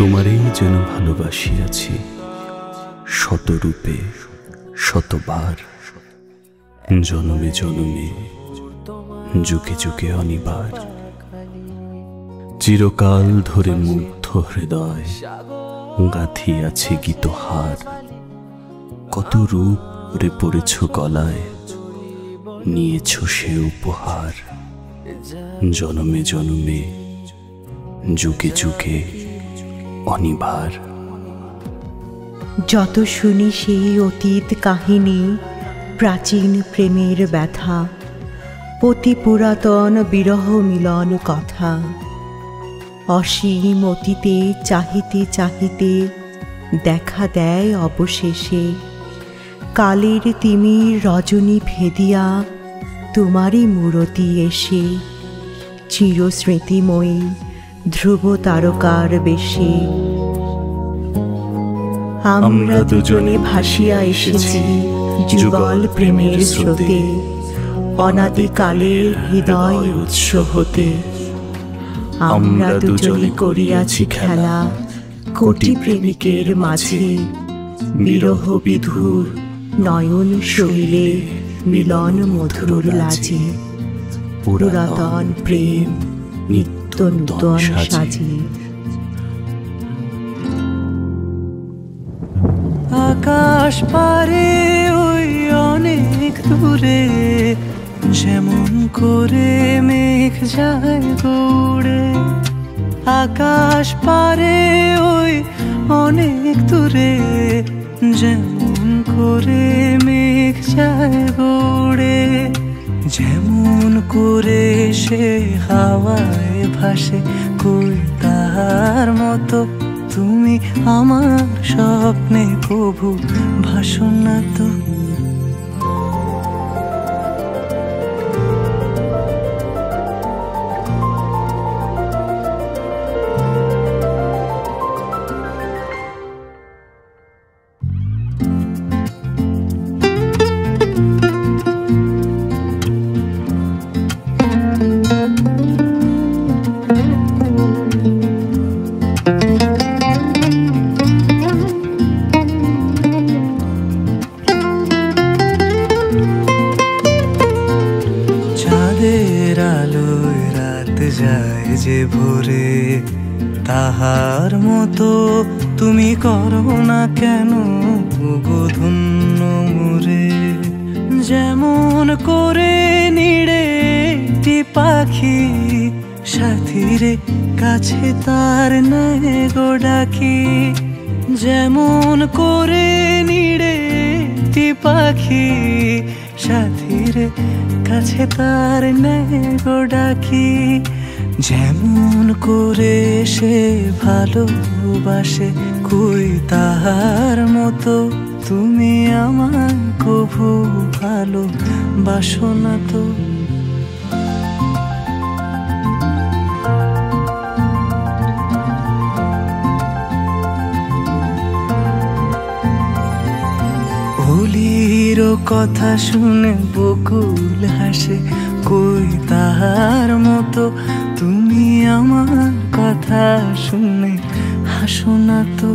তোমারই যেন ভালোবাসিয়াছি শতরূপে শতবার, জনমে জনমে যুগে যুগে অনিবার। চিরকাল ধরে মুগ্ধ হৃদয় গাঁথিয়াছে গীতহার। কত রূপ রে পড়েছ গলায়, নিয়েছ সে উপহার। জনমে জনমে যুগে যুগে অনিবার। যত শুনি সেই অতীত কাহিনী, প্রাচীন প্রেমের ব্যথা, অতি পুরাতন বিরহ মিলন কথা। অসীম অতীতে চাহিতে চাহিতে দেখা দেয় অবশেষে কালের তিমির রজনী ভেদিয়া তোমারই মূরতি এসে। চিরস্মৃতিময়ী ধ্রুব তারকার বেশে আমরা দুজনে ভাসিয়া এসেছি যুগল প্রেমের স্রোতে, অনাদিকালের হৃদয় উৎস হতে। আমরা দুজনে করিয়াছি খেলা কোটি প্রেমিকের মাঝে, বিরহ বিধুর নয়ন শৈলে মিলন মধুর লাজে। পুরাতন প্রেম নিত্য নূতন সাজে। আকাশ পারে ওই অনেক দূরে, যেমন করে মেঘ যায় গৌড়ে। আকাশ পারে ওই অনেক দূরে, যেমন করে মেঘ যায় গৌড়ে। যেমন করে সে হাওয়ায় ভাসে কই তার মতো, তুমি আমার স্বপ্নে কভু ভাসো না তো। যায় যে ভোরে, তাহার মতো তুমি করো না কেন গো ধন্য মোরে। যেমন করে নিড়ে একটি পাখি, সাথীরে কাছে তার নেয় গো ডাকি। যেমন করে নিড়ে একটি পাখি, সাথীরে কাছে তার নেয় গো ডাকি। যেমন করে সে ভালোবাসে কই তাহার মতো, তুমি আমার কভু ভালোবাসো না তো। হোলির কথা শুনে বকুল হাসে কই তাহার মতো, তুমি আমার কথা শুনে হাসো না তো।